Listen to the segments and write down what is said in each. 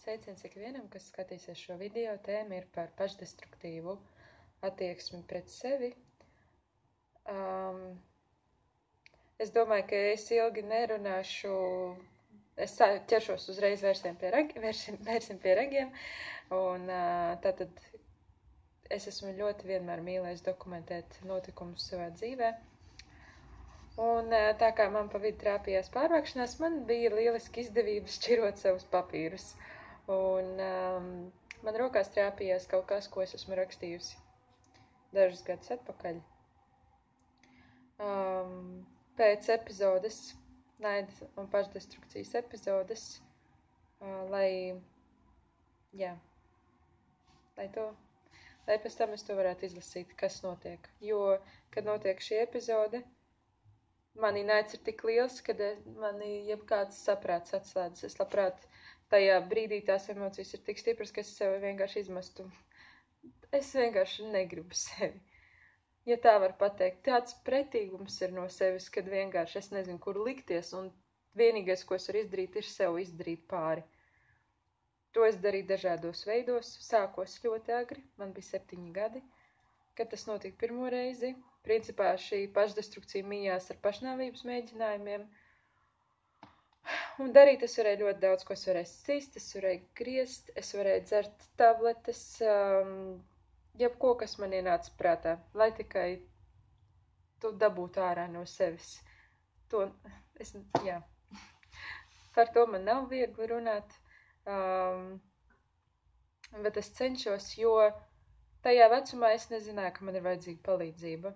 Sveiciens ikvienam, kas skatīsies šo video. Tēma ir par pašdestruktīvu attieksmi pret sevi. Es domāju, ka es ilgi nerunāšu. Es ķeršos uzreiz vērsim pie regiem. Un tātad es esmu ļoti vienmēr mīlējis dokumentēt notikumus savā dzīvē. Un tā kā man pa vidu trāpījās pārvākšanās, man bija lieliski izdevība šķirot savus papīrus. Un man rokās trāpījās kaut kas, ko es esmu rakstījusi dažus gadus atpakaļ. Pēc epizodes, naida un pašdestrukcijas epizodes, lai pēc tam es to varētu izlasīt, kas notiek. Jo, kad notiek šī epizode, mani naids ir tik liels, ka mani jebkāds saprāts atslēdzas. Es labprāt tajā brīdī tās emocijas ir tik stipras, ka es sevi vienkārši izmestu. Es vienkārši negribu sevi. Ja tā var pateikt, tāds pretīgums ir no sevis, kad vienkārši es nezinu, kur likties, un vienīgais, ko es varu izdarīt, ir sev izdarīt pāri. To es darīju dažādos veidos, sākos ļoti agri, man bija 7 gadi, kad tas notika pirmo reizi. Principā šī pašdestrukcija mījās ar pašnāvības mēģinājumiem. Un darīt es varēju ļoti daudz, ko es varēju sist, es varēju griezt, es varēju dzert tabletes, jebko, kas man ienāca prātā, lai tikai to dabūtu ārā no sevis. Par to man nav viegli runāt, bet es cenšos, jo tajā vecumā es nezināju, ka man ir vajadzīga palīdzība.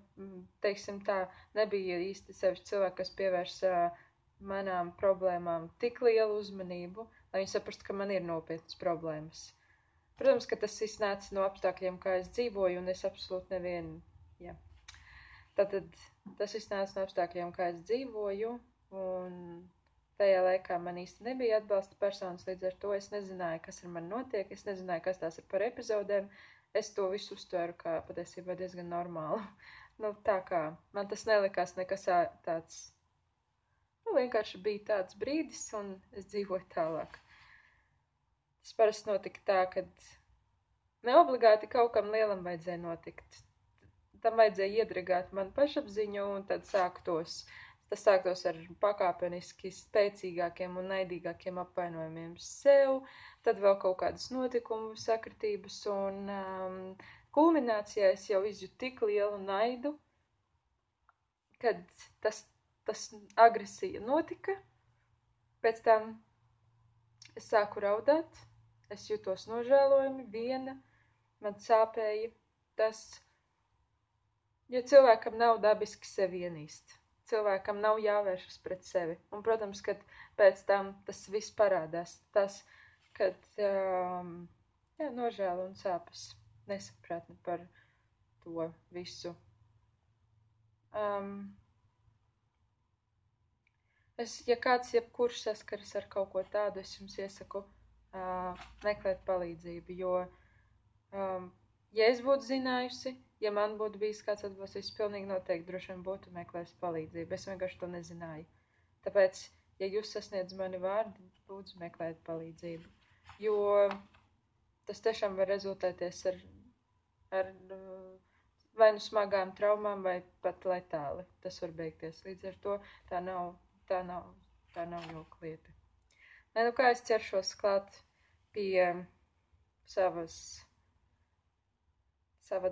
Teiksim tā, nebija īsti sevišķi cilvēki, kas pievērsa manām problēmām tik lielu uzmanību, lai viņi saprastu, ka man ir nopietnas problēmas. Protams, ka tas viss nāca no apstākļiem, kā es dzīvoju, un es absolūti nevienu, Tātad tas viss nāca no apstākļiem, kā es dzīvoju, un tajā laikā man īsti nebija atbalsta personas, līdz ar to es nezināju, kas ar mani notiek, es nezināju, kas tās ir par epizodēm. Es to visu uztveru kā patiesībā diezgan normālu. Tā kā man tas nelikās nekas tāds, vienkārši bija tāds brīdis, un es dzīvoju tālāk. Tas parasti notika tā, kad neobligāti kaut kam lielam vajadzēja notikt. Tam vajadzēja iedragāt man pašapziņu, un tad tas sāktos ar pakāpeniski spēcīgākiem un naidīgākiem apvainojumiem sev, tad vēl kaut kādas notikumu sakritības, un kulminācijā es jau izjūtu tik lielu naidu, kad tas agresija notika. Pēc tam es sāku raudāt, es jutos nožēlojami viena, man sāpēja tas, jo cilvēkam nav dabiski sevi ienīst. Cilvēkam nav jāvēršas pret sevi. Un, protams, kad pēc tam tas viss parādās. Tas, kad nožēla un sāpes, nesapratni par to visu. Ja kāds jebkurš saskaras ar kaut ko tādu, es jums iesaku meklēt palīdzību, jo ja es būtu zinājusi, ja man būtu bijis kāds atbalstījis, pilnīgi noteikti droši vien būtu meklējis palīdzību. Es vienkārši to nezināju. Tāpēc, ja jūs sasniedz mani vārdi, lūdzu meklēt palīdzību. Jo tas tiešām var rezultēties ar vai nu smagām traumām, vai pat letāli. Tas var beigties. Līdz ar to tā nav joka lieta. Kā es ķeršos klāt pie sava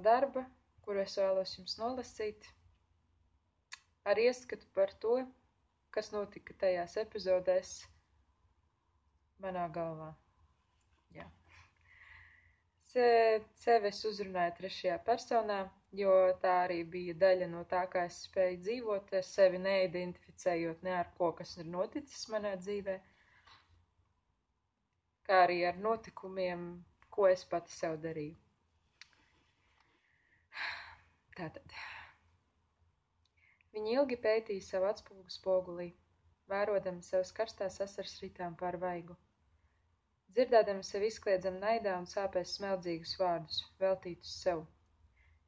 darba, kuru es vēlos jums nolasīt, ar ieskatu par to, kas notika tajās epizodēs manā galvā. Sevi es uzrunāju 3. personā, jo tā arī bija daļa no tā, kā es spēju dzīvot, es sevi neidentificējot ne ar ko, kas ir noticis manā dzīvē, kā arī ar notikumiem, ko es pati sev darīju. Tātad. Viņi ilgi pētīja savu atspulgu spogulī, vērodami savas karstās asaras ritām pār vaigu. Dzirdēdami sevi izkliedzam naidā un sāpēs smeldzīgus vārdus, veltītus sev.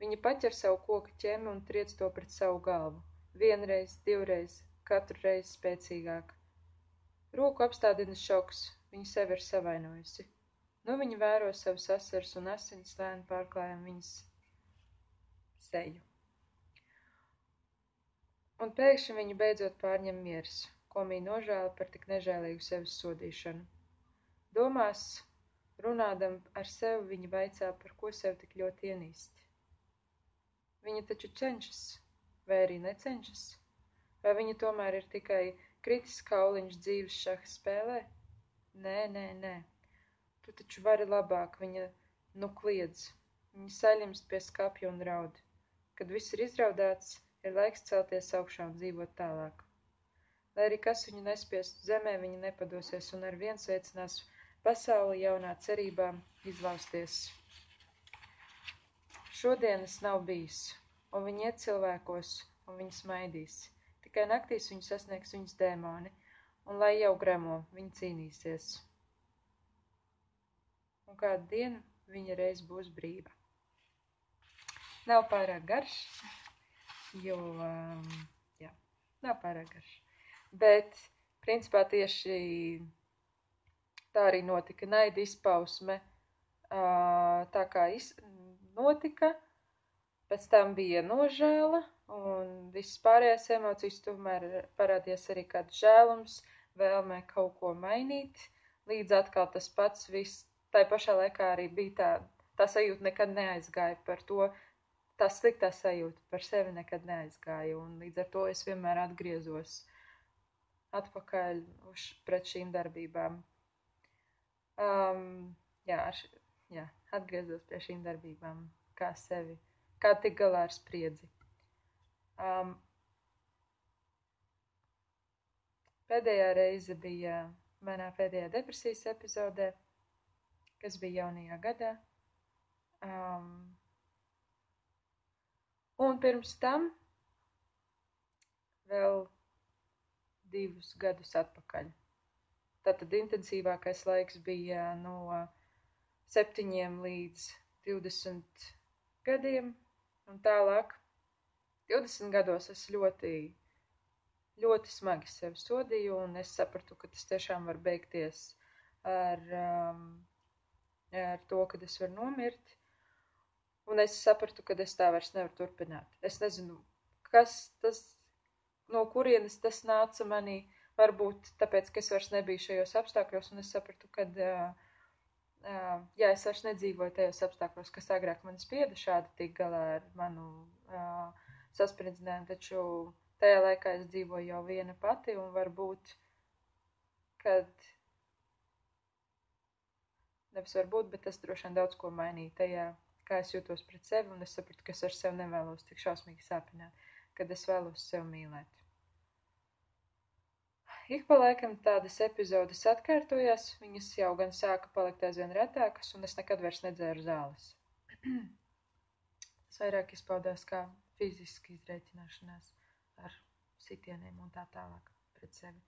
Viņi paķer savu koka ķemi un triec to pret savu galvu. Vienreiz, divreiz, katru reizi spēcīgāk. Roku apstādina šoks, viņa sevi ir savainojusi. Nu, viņa vēro savus asaras un asinis lēni pārklājam viņas seju. Un pēkšņi viņa beidzot pārņem miers, ko mī nožēla par tik nežēlīgu sevis sodīšanu. Domās, runādam ar sevi, viņa vaicā, par ko sev tik ļoti ienīst. Viņa taču cenšas, vai arī necenšas? Vai viņa tomēr ir tikai kritis kauliņš dzīves šaha spēlē? Nē. Tu taču vari labāk, viņa nu kliedz. Viņa saļimst pie skapja un raud. Kad viss ir izraudāts, ir laiks celties augšā un dzīvot tālāk. Lai arī kas viņu nespiest zemē, viņa nepadosies un ar vien sveicinās pasauli jaunā cerībā izlausties. Šodienas nav bijis, un viņi iet cilvēkos, un viņi smaidīs. Tikai naktīs viņu sasniegs viņas dēmoni, un lai jau gremo, viņi cīnīsies. Un kādu dienu viņa reiz būs brīva. Nav pārāk garš, jo, nav pārāk garš. Bet, principā, tieši tā arī notika. Naida izpausme, tā kā notika, pēc tam bija nožēla, un visas pārējās emocijas tomēr parādījās arī kāds žēlums, vēlmē kaut ko mainīt, līdz atkal tas pats viss. Tā pašā laikā arī bija tā sajūta nekad neaizgāja par to, tā sliktā sajūta par sevi nekad neaizgāja, un līdz ar to es vienmēr atgriezos atpakaļ pret šīm darbībām. Atgriezos pie šīm darbībām, kā tik galā ar spriedzi. Pēdējā reize bija manā pēdējā depresijas epizodē, kas bija jaunajā gadā. Un pirms tam vēl 2 gadus atpakaļ. Tātad intensīvākais laiks bija no 7 līdz 20 gadiem, un tālāk 20 gados es ļoti, ļoti smagi sevi sodīju, un es sapratu, ka tas tiešām var beigties ar to, kad es varu nomirt, un es sapratu, ka es tā vairs nevaru turpināt. Es nezinu, kas tas, no kurienes tas nāca manī, varbūt tāpēc, ka es vairs nebiju šajos apstākļos, un es sapratu, ka, es vairs nedzīvoju tajos apstākļos, kas agrāk man spieda šādi tik galā ar manu saspridzinājumu, taču tajā laikā es dzīvoju jau viena pati, un varbūt, bet tas droši vien daudz ko mainīja tajā, kā es jūtos pret sevi, un es sapratu, ka es ar sevi nevēlos tik šausmīgi sāpināt, kad es vēlos sevi mīlēt. Ik pa laikam tādas epizodes atkārtojās, viņas jau gan sāka palikt aizvien retākas, un es nekad vairs nedzēru zāles. Tas vairāk izpaudās kā fiziski izreikināšanās ar sitieniem un tā tālāk pret sevi.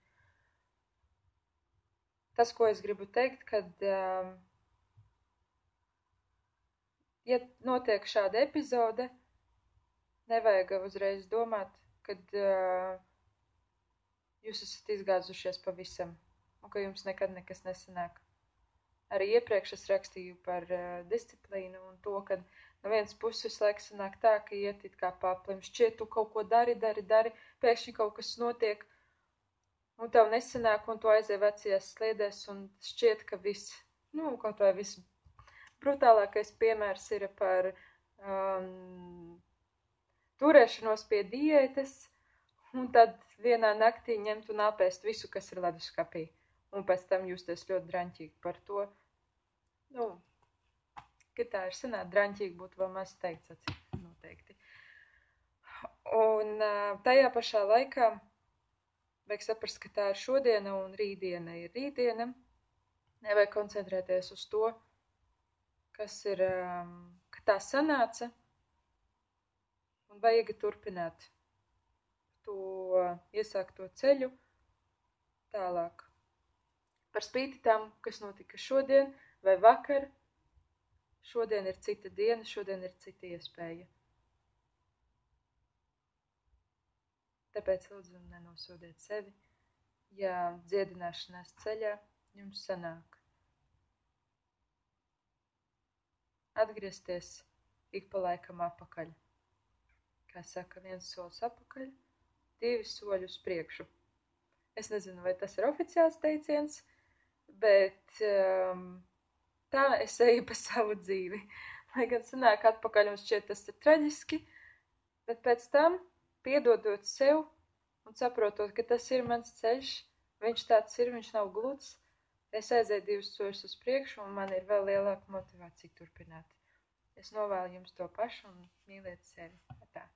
Tas, ko es gribu teikt, kad ja notiek šāda epizode, nevajag uzreiz domāt, kad jūs esat izgāzušies pavisam un ka jums nekad nekas nesanāk. Arī iepriekš es rakstīju par disciplīnu un to, ka no vienas puses visu laiku sanāk tā, ka iet it kā paplim, šķiet tu kaut ko dari, pēkšņi kaut kas notiek un tev nesanāk un tu aizie vecajās sliedēs un šķiet, ka viss, kaut vai viss. Brutālākais piemērs ir par turēšanos pie diētas, un tad vienā naktī ņemt un apēst visu, kas ir leduskapī, un pēc tam justies ļoti draņķīgi par to. Ka tā ir sanāt, draņķīgi būtu vēl maz teikts, noteikti. Un tajā pašā laikā vajag saprast, ka tā ir šodiena un rītdiena ir rītdiena. Nevajag koncentrēties uz to, kas ir, ka tā sanāca, un vajag turpināt to iesākto ceļu tālāk. Par spīti tam, kas notika šodien vai vakar, šodien ir cita diena, šodien ir cita iespēja. Tāpēc lūdzu nenosodiet sevi, ja dziedināšanās ceļā jums sanāk. atgriezties ik pa laikam atpakaļ. Kā saka, 1 solis atpakaļ, 2 soļi uz priekšu. Es nezinu, vai tas ir oficiāls teiciens, bet tā es eju pa savu dzīvi. Lai gan sanāk atpakaļ un šķiet tas ir traģiski, bet pēc tam, piedodot sev un saprotot, ka tas ir mans ceļš, viņš tāds ir, viņš nav gluds, es aizēju 2 soļus uz priekšu un man ir vēl lielāka motivācija turpināt. Es novēlu jums to pašu un mīliet sevi. Tā.